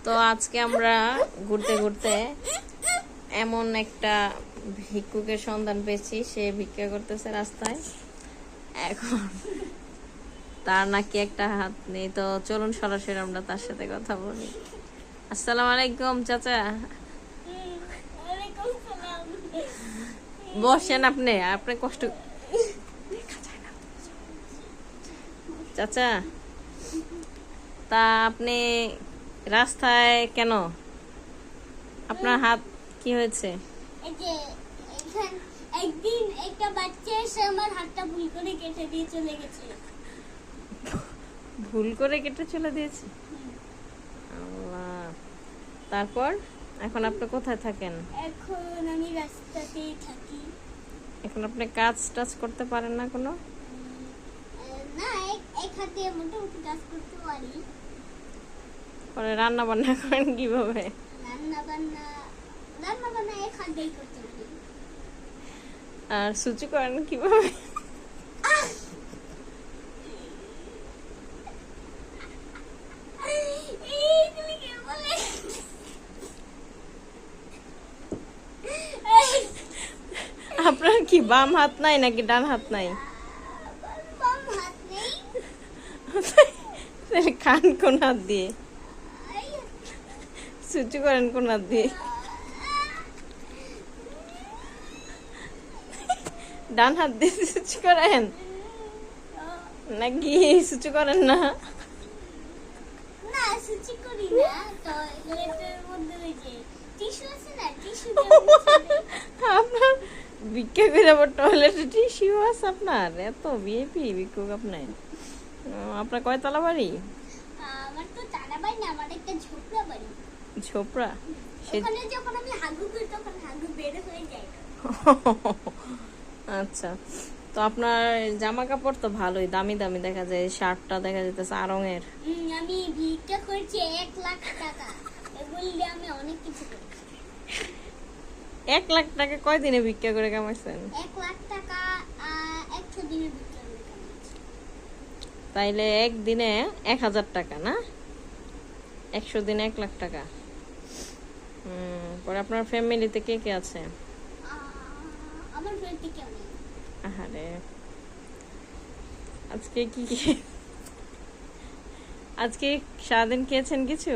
তো আজকে আমরা ঘুরতে ঘুরতে এমন একটা ভিক্ষুকের সন্ধান পেয়েছি, সে ভিক্ষা করতেছে রাস্তায়। এখন তার নাকি একটা হাত নেই, তো চলুন সরাসরি আমরা তার সাথে কথা বলি। আসসালামু আলাইকুম চাচা। বসেন, আপনি কষ্ট চাচা। তা আপনি রাস্তায় কেন? আপনার হাত কি হয়েছে? একদিন একটা বাচ্চা এসে আমার হাতটা ভুল করে কেটে দিয়ে চলে গেছে। ভুল করে কেটে চলে দিয়েছে? আল্লাহ। তারপর এখন আপনি কোথায় থাকেন? এখন আমি রাস্তাতেই থাকি। এখন আপনি কাজ টাজ করতে পারেন না কোনো? না, এক হাতে মোটামুটি কাজ করতে পারি। পরে রান্না বান্না করেন কিভাবে? রান্না বান্না এক হাতেই করতে পারি। আর সুচি করেন কিভাবে? আপনার কি বাম হাত নাই নাকি ডান হাত নাই? বাম হাত নেই। তাহলে খান কোন হাত দিয়ে? সুচি করেন কোন হাত দিয়ে? ডান হাত দিয়ে সুচি করেন নাকি সুচি করেন না? না, সুচি করি না। টয়লেটের মধ্যে ওই যে টিস্যু আছে না, টিস্যু আপনার ভিক্ষা করে আবার টয়লেটে টিস্যু আছে? আপনার এত ভিআইপি ভিক্ষুক আপনার। আপনার কয়তলা বাড়ি? আমার তো টানা বাড়ি না, আমার একটা ঝোপড়া বাড়ি। ঝোপড়া? ওখানে যখন আমি হাগু করি তখন হাগু বের হয়ে যায়। আচ্ছা, তো আপনার জামা কাপড় তো ভালোই দামি দামি দেখা যায়, শার্টটা দেখা যাইতেছে আড়ঙের। আমি ভিক্ষা করছি 1 লাখ টাকা, এগুলি আমি অনেক কিছু করি। 1 লাখ টাকা কয়দিনে ভিক্ষা করে কামাইছেন? 1 লাখ টাকা 100 দিনে ভিক্ষা করে কামাচ্ছি। তাইলে একদিনে 1000 টাকা না? 100 দিনে 1 লাখ টাকা। পরে আপনার ফ্যামিলিতে কে কে আছে? আমার বাড়িতে কেউ নেই। আহারে, আজকে কি আজকে সারাদিন খেয়েছেন কিছু?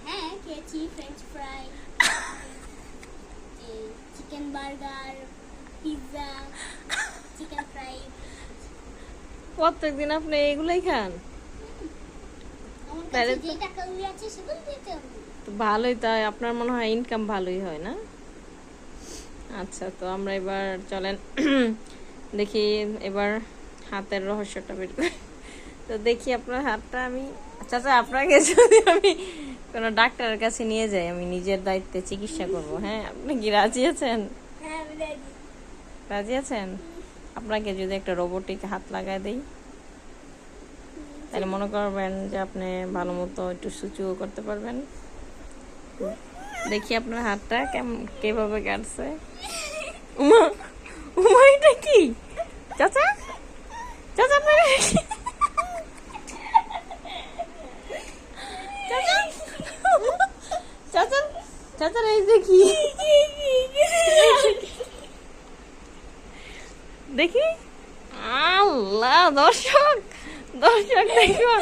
হ্যাঁ, খেয়েছি French fry, chicken burger, pizza, chicken fry. প্রত্যেকদিন আপনি এগুলাই খান? আমার তাহলে কাছে যে টাকা আছে সেগুলো দিতে হবে। তো ভালোই, তাই আপনার মনে হয় ইনকাম ভালোই হয় না? আচ্ছা, তো আমরা এবার চলেন দেখি এবার হাতের রহস্যটা বের করি। তো দেখি আপনার হাতটা। আমি চাচা আপনাকে যদি আমি কোনো ডাক্তারের কাছে নিয়ে যাই, আমি নিজের দায়িত্বে চিকিৎসা করব, হ্যাঁ আপনি কি রাজি আছেন? হ্যাঁ, আমি রাজি। রাজি আছেন? আপনাকে যদি একটা রোবোটিক হাত লাগায় দেই, তাহলে মনে করবেন যে আপনি ভালো মতো একটু সুচুও করতে পারবেন। দেখি আপনার হাতটা কিভাবে কাটছে। উমা উমা, এটা কি চাচা? চাচা আপনার চাচা চাচার এই দেখি দেখি। আল্লাহ, দর্শক দেখুন,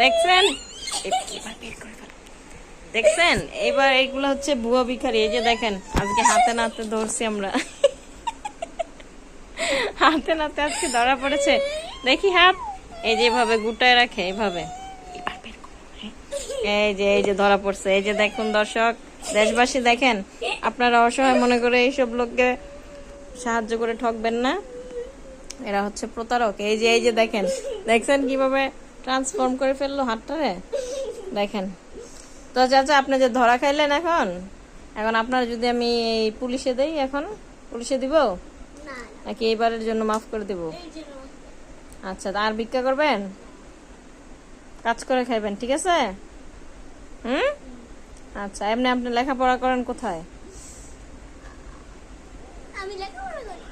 দেখছেন? দেখছেন? এবার এগুলো হচ্ছে বুয়া ভিখারি। এই যে দেখেন, আজকে হাতে নাতে ধরছি আমরা, হাতে নাতে আজকে ধরা পড়েছে। দেখি হাত, এই যে এভাবে গুটায় রাখে, এইভাবে। এই যে ধরা পড়ছে। এই যে দেখুন দর্শক, দেশবাসী দেখেন, আপনারা অসহায় মনে করে এইসব লোককে সাহায্য করে ঠকবেন না, এরা হচ্ছে প্রতারক। এই যে দেখেন, দেখছেন কিভাবে ট্রান্সফর্ম করে ফেললো হাতটারে? দেখেন তো চাচা, আপনি যে ধরা খাইলেন, এখন আপনার যদি আমি এই পুলিশে দেই, এখন পুলিশে দিব না, নাকি এইবারের জন্য মাফ করে দিব? এই যে আচ্ছা, আর ভিক্ষা করবেন, কাজ করে খাইবেন, ঠিক আছে? আচ্ছা, এমনি আপনি লেখাপড়া করেন কোথায়? আমি লেখাপড়া করি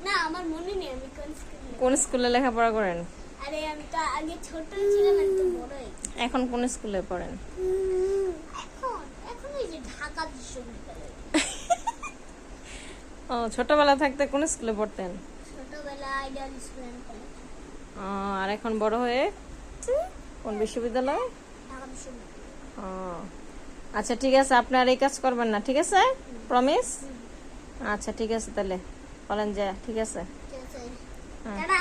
না, আমার মনে নেই আমি কোন স্কুলে কোন স্কুলে লেখাপড়া করেন? আরে আমি তো আগে ছোট ছিলাম, একটু বড় হয়ে গেছি। এখন কোন স্কুলে পড়েন? এখন এই যে ঢাকা বিশ্ববিদ্যালয়। ও, ছোটবেলা থাকতে কোন স্কুলে পড়তেন? ছোটবেলা আইডিয়াল স্কুল এন্ড কলেজ, ও, আর এখন বড় হয়ে কোন বিশ্ববিদ্যালয়? ঢাকা বিশ্ববিদ্যালয়। ও, আচ্ছা ঠিক আছে, আপনি আর এই কাজ করবেন না, ঠিক আছে? প্রমিস? আচ্ছা ঠিক আছে, তাহলে বলেন যে ঠিক আছে। ঠিক আছে, হ্যাঁ। টাটা।